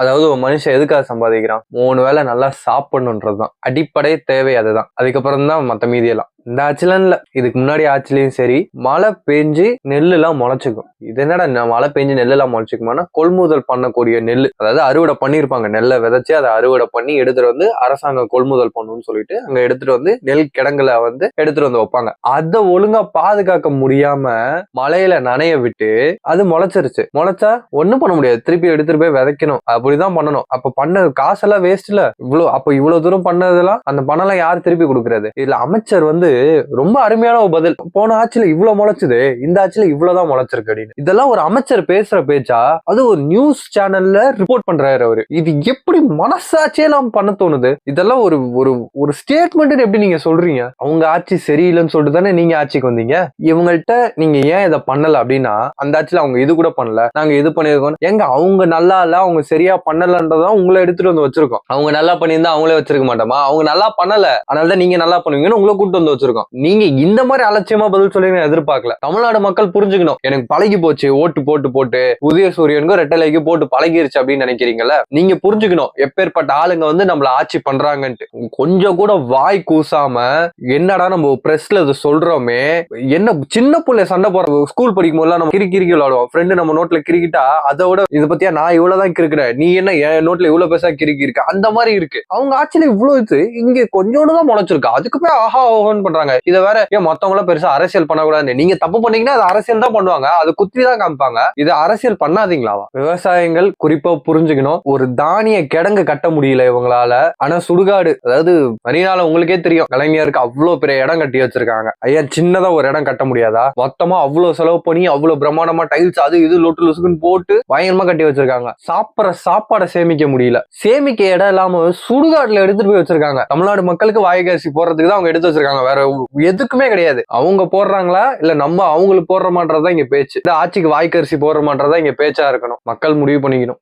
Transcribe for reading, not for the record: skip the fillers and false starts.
அதாவது ஒரு மனுஷன் எதுக்காக சம்பாதிக்கிறான்? 3 வேளை நல்லா சாப்பிடணுன்றதுதான். அடிப்படை தேவை அதுதான். அதுக்கப்புறம் தான் மத்த மீதியெல்லாம். இந்த ஆட்சிலாம் இல்ல, இதுக்கு முன்னாடி ஆட்சிலையும் சரி மழை பெஞ்சு நெல்லு எல்லாம் முளைச்சுக்கும். இது என்னடா மழை பெஞ்சு நெல்லு எல்லாம் முளைச்சுக்குமானா, கொள்முதல் பண்ணக்கூடிய நெல்லு, அதாவது அறுவடை பண்ணிருப்பாங்க, நெல்லை விதைச்சு அதை அறுவடை பண்ணி எடுத்துட்டு வந்து அரசாங்கம் கொள்முதல் பண்ணணும்னு சொல்லிட்டு அங்க எடுத்துட்டு வந்து நெல் கிடங்குல வந்து எடுத்துட்டு வந்து வைப்பாங்க. அதை ஒழுங்கா பாதுகாக்க முடியாம மழையில நனைய விட்டு அது முளைச்சிருச்சு. முளைச்சா ஒண்ணும் பண்ண முடியாது, திருப்பி எடுத்துட்டு போய் விதைக்கணும், அப்படிதான் பண்ணணும். அப்ப பண்ண காசெல்லாம் வேஸ்ட் இல்ல? இவ்வளவு தூரம் பண்ணதெல்லாம் அந்த பணம் எல்லாம் யாரு திருப்பி கொடுக்கறது? இதுல அமைச்சர் வந்து ரொம்ப அருமையான ஒரு பதில். போன ஆட்சியில இவ்வளவு முளைச்சுது, இந்த ஆட்சியில இவ்வளவுதான் முளைச்சிருக்கு அப்படின்னு. இதெல்லாம் ஒரு அமைச்சர் பேசுற பேச்சா? அது ஒரு நியூஸ் சேனல்ல ரிப்போர்ட் பண்றாரு அவரு. இது எப்படி மனசாட்சியே எல்லாம் பண்ண தோணுது? இதெல்லாம் ஒரு ஒரு ஒரு ஸ்டேட்மெண்ட் எப்படி நீங்க சொல்றீங்க? அவங்க ஆட்சி சரியில்லைன்னு சொல்லிட்டு தானே நீங்க ஆட்சிக்கு வந்தீங்க. இவங்கள்ட்ட நீங்க ஏன் இதை பண்ணல அப்படின்னா, அந்த ஆட்சியில அவங்க இது கூட பண்ணல, நாங்க இது பண்ணிருக்கோம். எங்க அவங்க நல்லா இல்ல, அவங்க சரியா பண்ணலன்றதான் உங்களை எடுத்துட்டு வந்து வச்சிருக்கோம். அவங்க நல்லா பண்ணியிருந்தா அவங்களே வச்சிருக்க மாட்டோமா? அவங்க நல்லா பண்ணல, அதனாலதான் நீங்க நல்லா பண்ணுவீங்கன்னு உங்களை கூட்டு வந்து வச்சிருக்கோம். நீங்க இந்த மாதிரி அலட்சியமா பதில் சொல்லி எதிர்பார்க்கல. தமிழ்நாடு மக்கள் புரிஞ்சுக்கணும், எனக்கு பழகி போச்சு ஓட்டு போட்டு போட்டு, உதயசூரியனுக்கும் ரெட்டலைக்கு போட்டு பழகிருச்சு அப்படின்னு நினைக்கிறீங்கல்ல, நீங்க புரிஞ்சுக்கணும் எப்பேற்பட்ட ஆளுங்க வந்து நம்மள ஆட்சி பண்றாங்கன்ட்டு. கொஞ்சம் கூட வாய் கூசாம என்னடா நம்ம பிரஸ்ல இதை சொல்றோமே, என்ன சின்ன பிள்ளை சண்டை போற ஸ்கூல் படிக்கும் போது நம்ம கிறுக்கி விளையாடுவோம். ஃப்ரெண்டு நம்ம நோட்ல கிறுக்கிட்டா அதை விட இதை பத்தியா நான் இவ்வளவுதான் கிறுக்கிறேன், நீ என்ன என் நோட்ல இவ்வளவு பெருசா கிறுக்கி இருக்க, அந்த மாதிரி இருக்கு. அவங்க ஆட்சியில இவ்வளவு இது, இங்க கொஞ்சோண்டு தான் முளைச்சிருக்கு, அதுக்கு போய் ஆஹா ஓஹோன்னு பண்றாங்க. இதை வேற ஏன் மத்தவங்களும் பெருசா அரசியல் பண்ணக்கூடாது, நீங்க தப்பு பண்ணீங்கன்னா அது அரசியல் தான் பண்ணுவாங்க, அது குத்தி தான் காமிப்பாங்க, இது அரசியல் பண்ணாதீங்களாவா? விவசாயிகள் குறிப்பா புரிஞ்சுக்கணும், ஒரு தானிய கிடங்கு கட்ட முடியல இவங்களால, ஆனா சுடுகாடு, அதாவது மரியாதை உங்களுக்கே தெரியும், கலைஞருக்கு அவ்வளவு பெரிய இடம் கட்டி வச்சிருக்காங்க. ஐயா சின்னதா ஒரு இடம் கட்ட முடியாதா? மொத்தமா அவ்வளவு செலவு பண்ணி அவ்வளவு பிரம்மாண்டமா டைல்ஸ் அது இது லொட்டு லொசுக்குன்னு போட்டு பயங்கரமா கட்டி வச்சிருக்காங்க. சாப்பிடுற சாப்பாடை சேமிக்க முடியல, சேமிக்க இடம் இல்லாம சுடுகாட்டுல எடுத்துட்டு போய் வச்சிருக்காங்க. தமிழ்நாடு மக்களுக்கு வாய்க்காசி போறதுக்கு தான் அவங்க எடுத்து வச்சிருக்காங்க, வேற எதுக்குமே கிடையாது. அவங்க போடுறாங்களா இல்ல நம்ம அவங்களுக்கு போடுற மாட்டறதா இங்க பேச்சு, ஆட்சிக்கு வாய்க்கரிசி போடுற மாட்டறதா இங்க பேச்சா இருக்கணும். மக்கள் முடிவு பண்ணிக்கணும்.